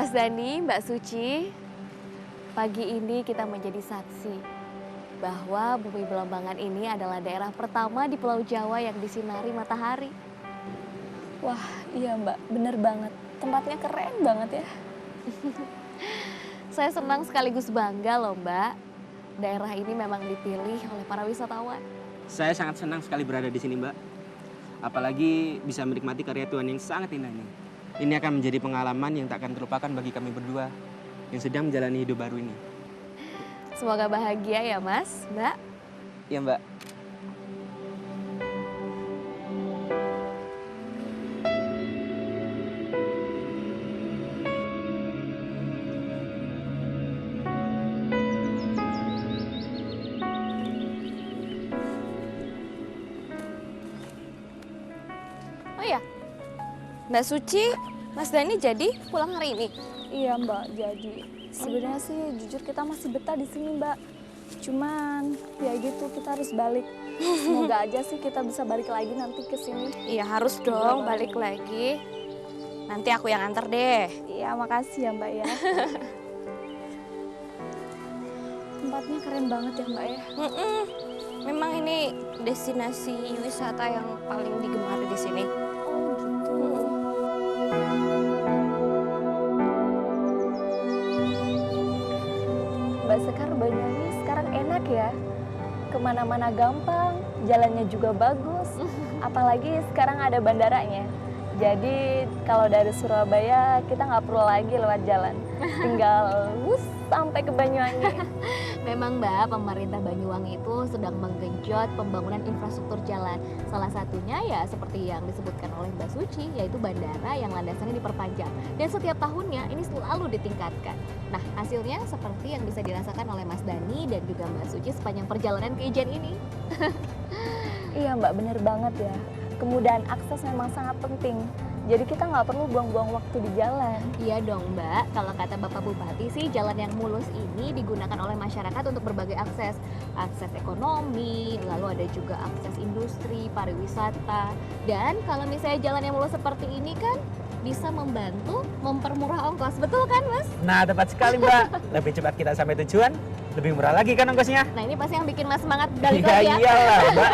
Mas Dani, Mbak Suci, pagi ini kita menjadi saksi bahwa Bumi Belambangan ini adalah daerah pertama di Pulau Jawa yang disinari matahari. Wah, iya Mbak, bener banget. Tempatnya keren banget ya. Saya senang sekaligus bangga loh Mbak. Daerah ini memang dipilih oleh para wisatawan. Saya sangat senang sekali berada di sini, Mbak. Apalagi bisa menikmati karya Tuhan yang sangat indah ini. Ini akan menjadi pengalaman yang tak akan terlupakan bagi kami berdua yang sedang menjalani hidup baru ini. Semoga bahagia ya Mas, Mbak. Iya, Mbak. Oh iya, Mbak Suci, Mas Dani jadi pulang hari ini? Iya Mbak, jadi sebenarnya sih jujur kita masih betah di sini Mbak. Cuman ya gitu kita harus balik. Semoga aja sih kita bisa balik lagi nanti ke sini. Iya harus dong balik lagi. Nanti aku yang antar deh. Iya makasih ya Mbak ya. Tempatnya keren banget ya Mbak ya. Memang ini destinasi wisata yang paling digemari di sini. Oh gitu. Mbak Sekar, Banyuwangi sekarang enak ya. Kemana-mana gampang, jalannya juga bagus. Apalagi sekarang ada bandaranya. Jadi kalau dari Surabaya kita nggak perlu lagi lewat jalan. Tinggal sampai ke Banyuwangi. Memang Mbak, pemerintah Banyuwangi itu sedang menggenjot pembangunan infrastruktur jalan. Salah satunya ya seperti yang disebutkan oleh Mbak Suci, yaitu bandara yang landasannya diperpanjang. Dan setiap tahunnya ini selalu ditingkatkan. Nah, hasilnya seperti yang bisa dirasakan oleh Mas Dani dan juga Mbak Suci sepanjang perjalanan ke Ijen ini. Iya Mbak, bener banget ya. Kemudahan akses memang sangat penting. Jadi kita nggak perlu buang-buang waktu di jalan. Iya dong Mbak, kalau kata Bapak Bupati sih jalan yang mulus ini digunakan oleh masyarakat untuk berbagai akses. Akses ekonomi, lalu ada juga akses industri, pariwisata. Dan kalau misalnya jalan yang mulus seperti ini kan bisa membantu mempermurah ongkos, betul kan Mas? Nah, tepat sekali, Mbak. Lebih cepat kita sampai tujuan, lebih murah lagi kan ongkosnya? Nah ini pasti yang bikin Mas semangat balik Iya, lagi ya. iyalah, Mbak.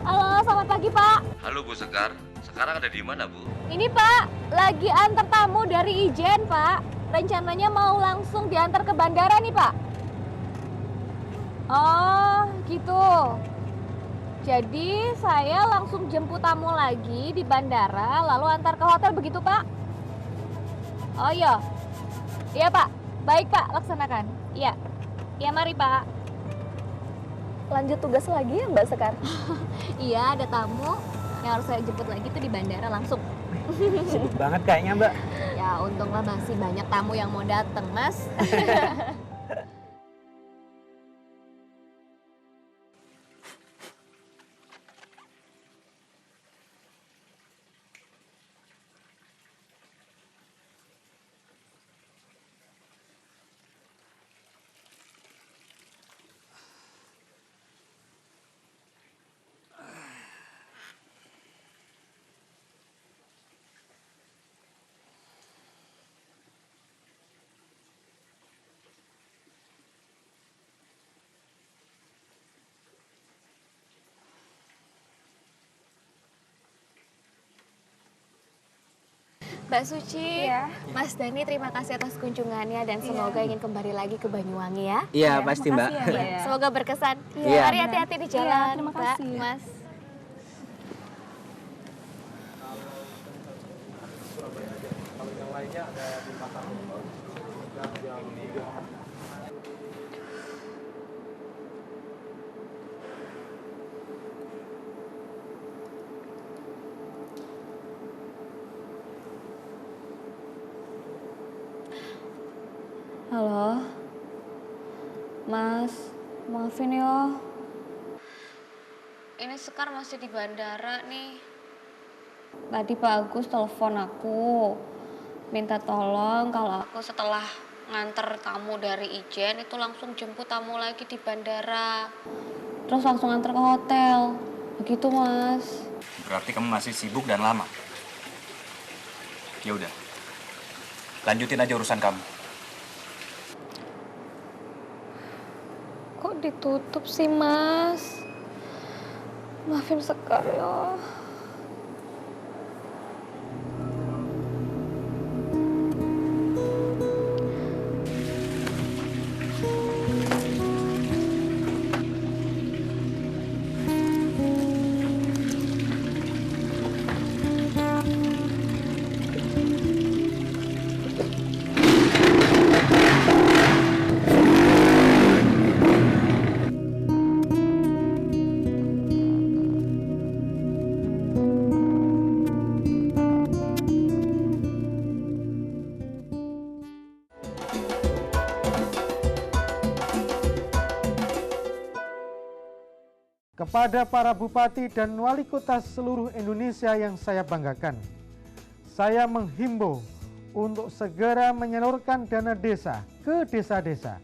Halo, selamat pagi Pak. Halo Bu Sekar, sekarang ada di mana Bu? Ini Pak, lagi antar tamu dari Ijen Pak. Rencananya mau langsung diantar ke bandara nih Pak. Oh, gitu. Jadi saya langsung jemput tamu lagi di bandara, lalu antar ke hotel begitu Pak? Oh iya. Iya Pak, baik Pak, laksanakan. Iya, iya mari Pak. Lanjut tugas lagi ya Mbak Sekar? Iya, ada tamu yang harus saya jemput lagi tuh di bandara langsung. Sibuk banget kayaknya, Mbak. Ya untunglah masih banyak tamu yang mau datang Mas. Mbak Suci, Iya. Mas Dani terima kasih atas kunjungannya dan semoga ingin kembali lagi ke Banyuwangi ya. Iya, pasti, Mbak. Makasih ya, Mbak, ya. Semoga berkesan. Iya, Mari benar. hati-hati di Iya, jalan, terima Mbak, kasih. Mas. Halo, Mas, maafin ya. Ini Sekar masih di bandara nih. Tadi Pak Agus telepon aku, minta tolong kalau Aku setelah nganter tamu dari Ijen itu langsung jemput tamu lagi di bandara. Terus langsung nganter ke hotel. Begitu, Mas. Berarti kamu masih sibuk dan lama. Ya udah. Lanjutin aja urusan kamu. Kok ditutup sih, Mas? Maafin Sekar ya. Kepada para bupati dan wali kota seluruh Indonesia yang saya banggakan, saya menghimbau untuk segera menyalurkan dana desa ke desa-desa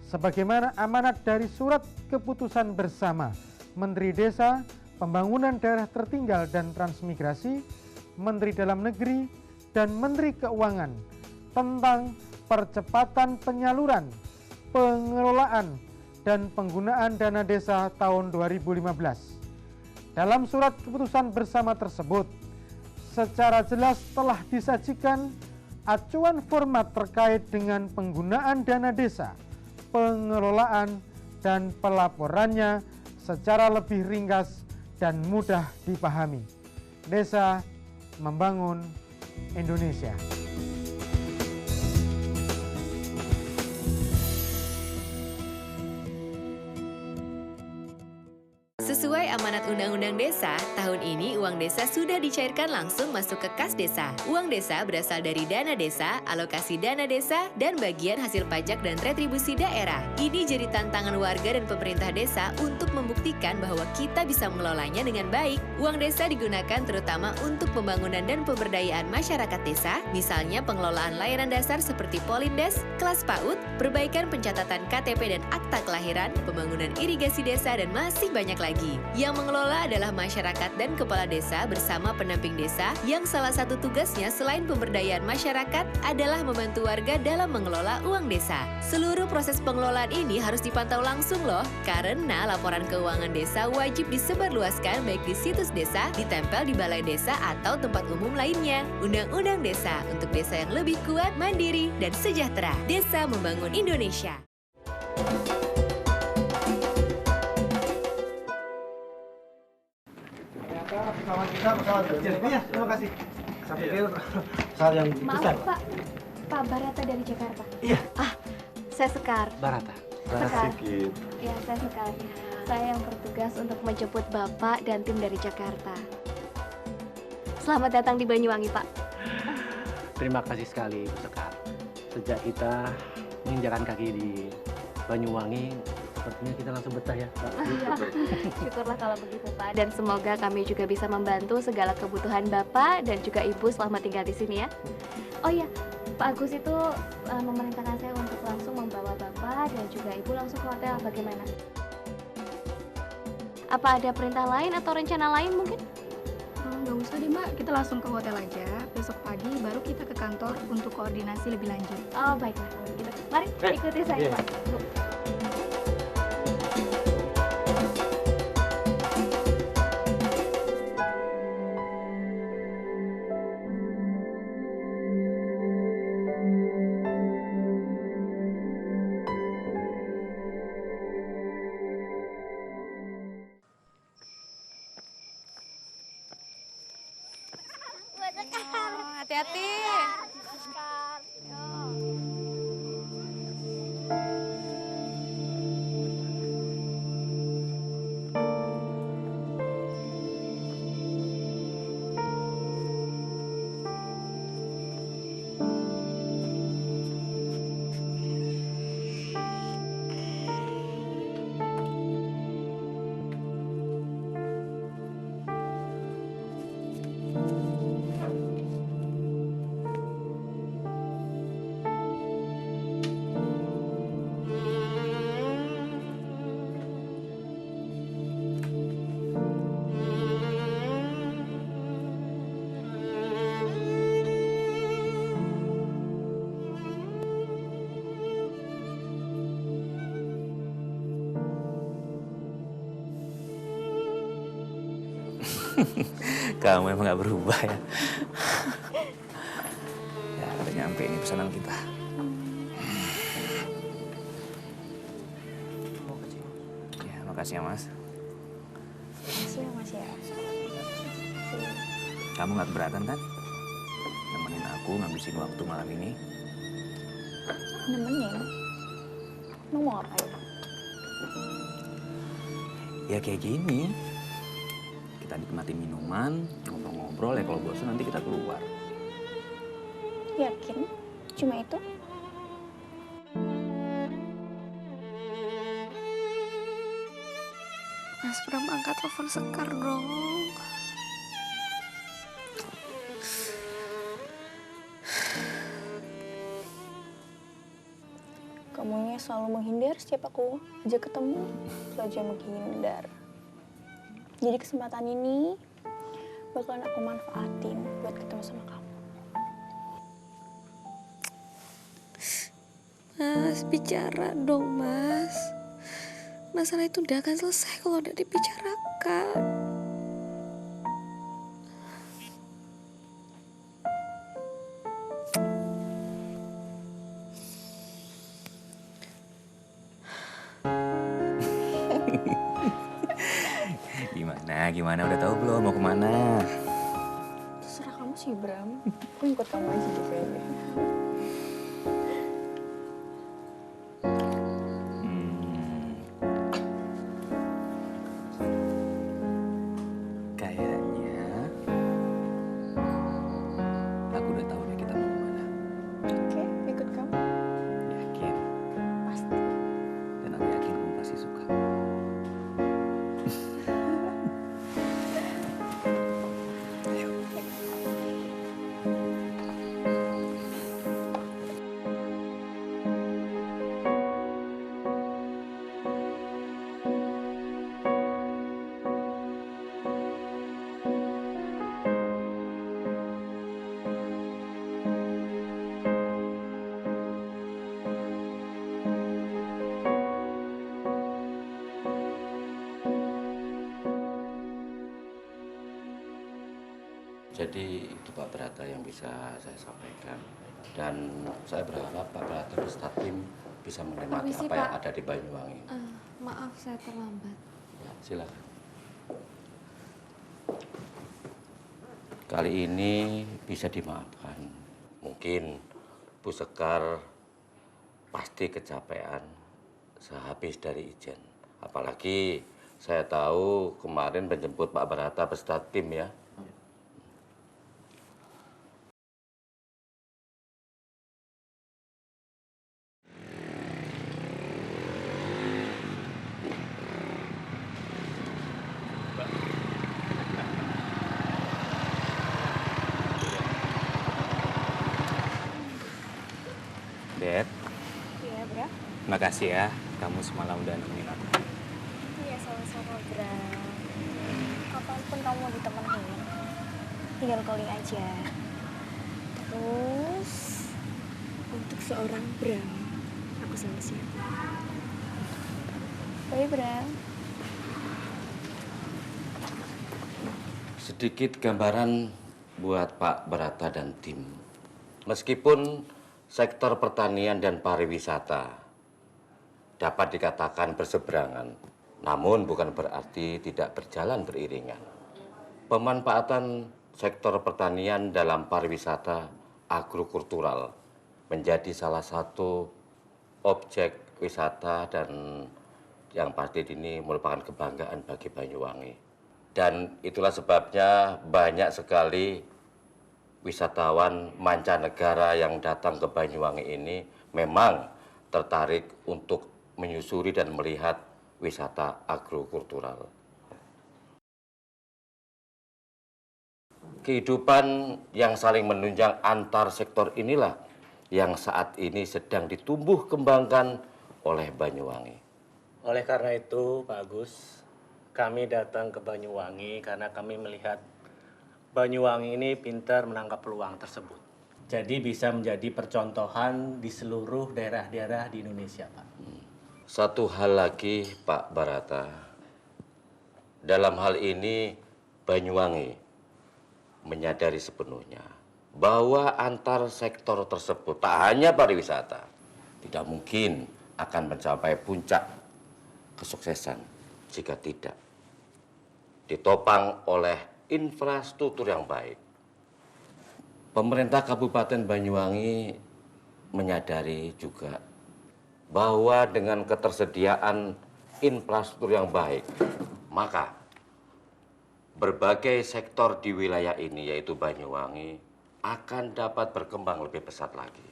sebagaimana amanat dari surat keputusan bersama Menteri Desa, Pembangunan Daerah Tertinggal dan Transmigrasi, Menteri Dalam Negeri, dan Menteri Keuangan tentang percepatan penyaluran, pengelolaan, dan penggunaan dana desa tahun 2015. Dalam surat keputusan bersama tersebut, secara jelas telah disajikan acuan format terkait dengan penggunaan dana desa, pengelolaan, dan pelaporannya secara lebih ringkas dan mudah dipahami. Desa Membangun Indonesia. Sesuai amanat Undang-Undang Desa, tahun ini uang desa sudah dicairkan langsung masuk ke kas desa. Uang desa berasal dari dana desa, alokasi dana desa, dan bagian hasil pajak dan retribusi daerah. Ini jadi tantangan warga dan pemerintah desa untuk membuktikan bahwa kita bisa mengelolanya dengan baik. Uang desa digunakan terutama untuk pembangunan dan pemberdayaan masyarakat desa, misalnya pengelolaan layanan dasar seperti Polindes, kelas PAUD, perbaikan pencatatan KTP dan akta kelahiran, pembangunan irigasi desa, dan masih banyak lagi. Yang mengelola adalah masyarakat dan kepala desa bersama pendamping desa yang salah satu tugasnya selain pemberdayaan masyarakat adalah membantu warga dalam mengelola uang desa. Seluruh proses pengelolaan ini harus dipantau langsung loh, karena laporan keuangan desa wajib disebarluaskan baik di situs desa, ditempel di balai desa atau tempat umum lainnya. Undang-Undang Desa untuk desa yang lebih kuat, mandiri, dan sejahtera. Desa Membangun Indonesia. Pesawat kita pesawat kecil. Iya, terima kasih. Saya pikir pesawat yang Maaf, besar. Pak. Pak Barata dari Jakarta. Iya. Saya Sekar. Barata. Sekar. Ya, saya Sekar. Saya yang bertugas untuk menjemput Bapak dan tim dari Jakarta. Selamat datang di Banyuwangi, Pak. Terima kasih sekali, Bu Sekar. Sejak kita menginjakan kaki di Banyuwangi, sepertinya kita langsung betah ya, Pak. Syukurlah kalau begitu, Pak. Dan semoga kami juga bisa membantu segala kebutuhan Bapak dan juga Ibu selama tinggal di sini ya. Oh iya, Pak Agus itu memerintahkan saya untuk langsung membawa Bapak dan juga Ibu langsung ke hotel. Bagaimana? Apa ada perintah lain atau rencana lain mungkin? Nggak usah deh Mbak, kita langsung ke hotel aja. Besok pagi baru kita ke kantor untuk koordinasi lebih lanjut. Oh baiklah kalau begitu. Mari ikuti saya, Pak. Bu. Hati-hati. Kamu emang gak berubah ya. Ya, udah nyampe nih pesanan kita. Ya, makasih ya, Mas. Makasih ya Mas ya. Kamu gak keberatan kan? Nemenin aku ngabisin waktu malam ini. Nemenin? Emang mau ngapain? Ya kayak gini. Kita nikmatin minuman, ngobrol-ngobrol ya, kalau bosan nanti kita keluar. Yakin? Cuma itu? Mas Bram angkat telepon Sekar dong. Kamunya selalu menghindar setiap aku ajak ketemu, selalu aja menghindar. Jadi kesempatan ini bakalan aku manfaatin buat ketemu sama kamu. Mas, bicara dong, Mas. Masalah itu udah akan selesai kalau udah dibicarakan. Gimana? Udah tahu belum mau kemana? Terserah kamu sih, Bram. Aku ikut kamu aja gitu kayaknya. Kayaknya aku udah tahu deh kita mau kemana. Oke, ikut kamu. Yakin? Pasti. Dan aku yakin kamu pasti suka. Jadi itu Pak Brata yang bisa saya sampaikan. Dan saya berharap Pak Brata beserta tim bisa menikmati Permisi, apa yang Pak. ada di Banyuwangi. Maaf, saya terlambat. Ya, silakan. Kali ini bisa dimaafkan. Mungkin Bu Sekar pasti kecapean sehabis dari Ijen. Apalagi saya tahu kemarin menjemput Pak Brata beserta tim ya. Dad, Iya, Bram. makasih ya. Kamu semalam udah nemenin aku. Iya, sama-sama, Bram. Kapanpun kamu mau ditemenin, tinggal calling aja. Terus, untuk seorang Bram, aku selalu siap. Bye, Bram. Sedikit gambaran buat Pak Brata dan tim. Meskipun sektor pertanian dan pariwisata dapat dikatakan berseberangan, namun bukan berarti tidak berjalan beriringan. Pemanfaatan sektor pertanian dalam pariwisata agrokultural menjadi salah satu objek wisata dan yang pasti ini merupakan kebanggaan bagi Banyuwangi. Dan itulah sebabnya banyak sekali wisatawan mancanegara yang datang ke Banyuwangi ini memang tertarik untuk menyusuri dan melihat wisata agrokultural. Kehidupan yang saling menunjang antar sektor inilah yang saat ini sedang ditumbuh kembangkan oleh Banyuwangi. Oleh karena itu, Pak Agus, kami datang ke Banyuwangi karena kami melihat Banyuwangi ini pintar menangkap peluang tersebut. Jadi bisa menjadi percontohan di seluruh daerah-daerah di Indonesia, Pak. Satu hal lagi, Pak Barata. Dalam hal ini, Banyuwangi menyadari sepenuhnya bahwa antar sektor tersebut, tak hanya pariwisata, tidak mungkin akan mencapai puncak kesuksesan jika tidak ditopang oleh infrastruktur yang baik. Pemerintah Kabupaten Banyuwangi menyadari juga bahwa dengan ketersediaan infrastruktur yang baik, maka berbagai sektor di wilayah ini, yaitu Banyuwangi, akan dapat berkembang lebih pesat lagi.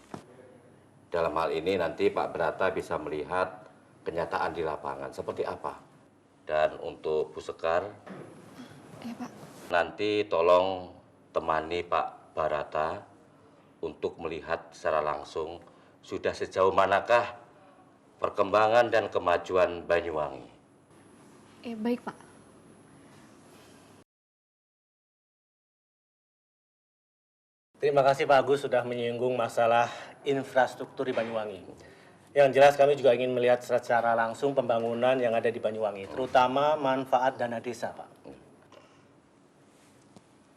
Dalam hal ini nanti Pak Brata bisa melihat kenyataan di lapangan seperti apa. Dan untuk Bu Sekar, Pak. nanti tolong temani Pak Barata untuk melihat secara langsung sudah sejauh manakah perkembangan dan kemajuan Banyuwangi. Baik, Pak. Terima kasih Pak Agus sudah menyinggung masalah infrastruktur di Banyuwangi. Yang jelas kami juga ingin melihat secara langsung pembangunan yang ada di Banyuwangi, terutama manfaat dana desa, Pak.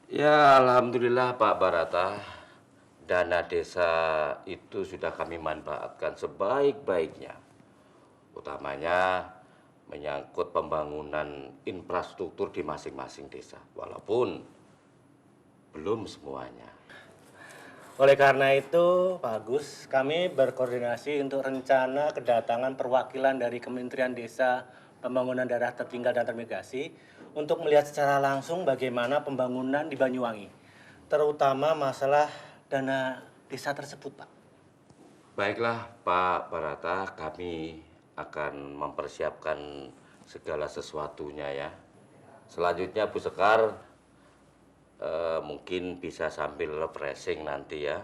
Ya, alhamdulillah Pak Barata, dana desa itu sudah kami manfaatkan sebaik-baiknya. Utamanya menyangkut pembangunan infrastruktur di masing-masing desa, walaupun belum semuanya. Oleh karena itu, Pak Agus, kami berkoordinasi untuk rencana kedatangan perwakilan dari Kementerian Desa, Pembangunan Daerah Tertinggal dan Transmigrasi untuk melihat secara langsung bagaimana pembangunan di Banyuwangi, terutama masalah dana desa tersebut, Pak. Baiklah Pak Barata, kami akan mempersiapkan segala sesuatunya ya. Selanjutnya Bu Sekar, mungkin bisa sambil refreshing nanti ya,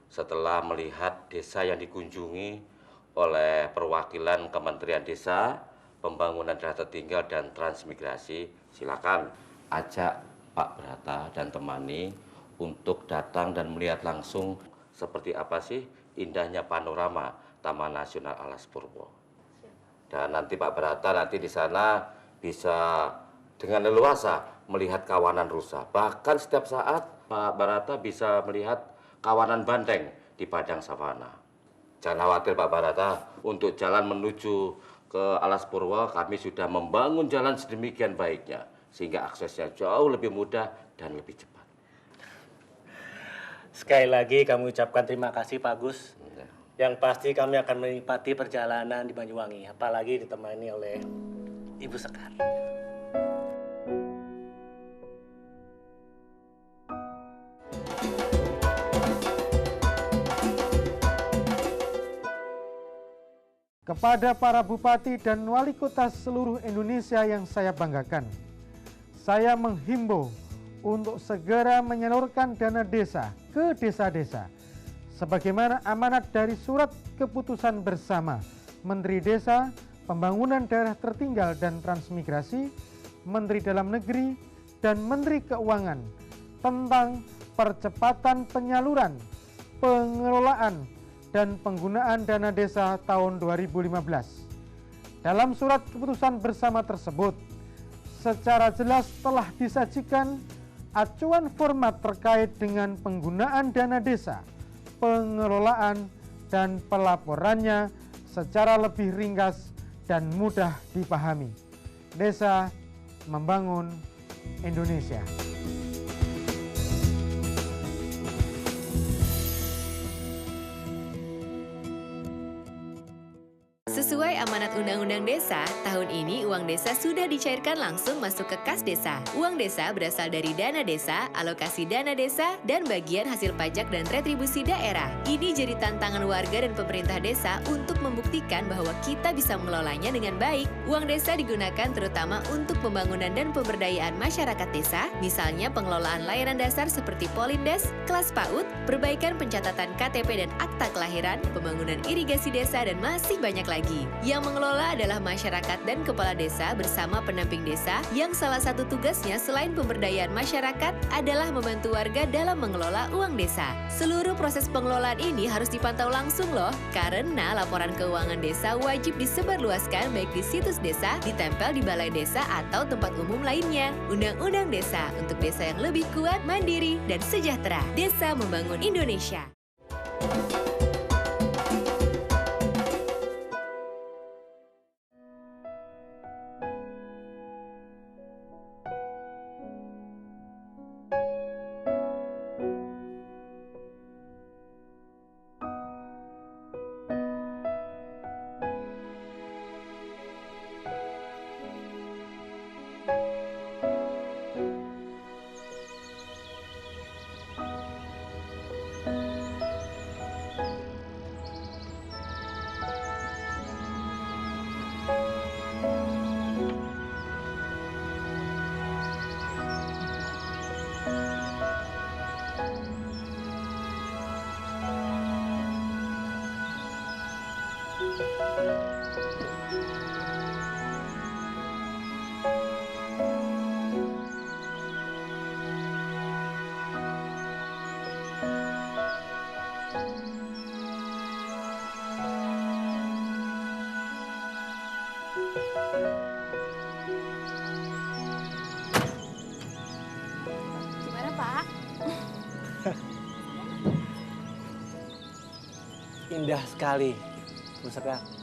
setelah melihat desa yang dikunjungi oleh perwakilan Kementerian Desa, Pembangunan Daerah Tertinggal dan Transmigrasi. Silakan ajak Pak Brata dan temani untuk datang dan melihat langsung seperti apa sih indahnya panorama Taman Nasional Alas Purwo. Dan nanti Pak Brata nanti di sana bisa dengan leluasa melihat kawanan rusa. Bahkan setiap saat Pak Barata bisa melihat kawanan banteng di padang savana. Jangan khawatir Pak Barata, untuk jalan menuju ke Alas Purwo kami sudah membangun jalan sedemikian baiknya sehingga aksesnya jauh lebih mudah dan lebih cepat. Sekali lagi kami ucapkan terima kasih Pak Agus. Yang pasti kami akan menikmati perjalanan di Banyuwangi, apalagi ditemani oleh Ibu Sekar. Kepada para bupati dan wali kota seluruh Indonesia yang saya banggakan, saya menghimbau untuk segera menyalurkan dana desa ke desa-desa sebagaimana amanat dari surat keputusan bersama Menteri Desa, Pembangunan Daerah Tertinggal dan Transmigrasi, Menteri Dalam Negeri, dan Menteri Keuangan tentang percepatan penyaluran, pengelolaan, dan penggunaan dana desa tahun 2015. Dalam surat keputusan bersama tersebut, secara jelas telah disajikan acuan format terkait dengan penggunaan dana desa, pengelolaan, dan pelaporannya secara lebih ringkas dan mudah dipahami. Desa membangun Indonesia. Sesuai amanat Undang-Undang Desa, tahun ini uang desa sudah dicairkan langsung masuk ke kas desa. Uang desa berasal dari dana desa, alokasi dana desa, dan bagian hasil pajak dan retribusi daerah. Ini jadi tantangan warga dan pemerintah desa untuk membuktikan bahwa kita bisa mengelolanya dengan baik. Uang desa digunakan terutama untuk pembangunan dan pemberdayaan masyarakat desa, misalnya pengelolaan layanan dasar seperti Polindes, kelas PAUD, perbaikan pencatatan KTP dan akta kelahiran, pembangunan irigasi desa, dan masih banyak lagi. lagi. Yang mengelola adalah masyarakat dan kepala desa bersama pendamping desa yang salah satu tugasnya selain pemberdayaan masyarakat adalah membantu warga dalam mengelola uang desa. Seluruh proses pengelolaan ini harus dipantau langsung loh, karena laporan keuangan desa wajib disebarluaskan baik di situs desa, ditempel di balai desa atau tempat umum lainnya. Undang-undang desa untuk desa yang lebih kuat, mandiri, dan sejahtera. Desa membangun Indonesia. Gimana Pak? Indah sekali, Bu Sekar.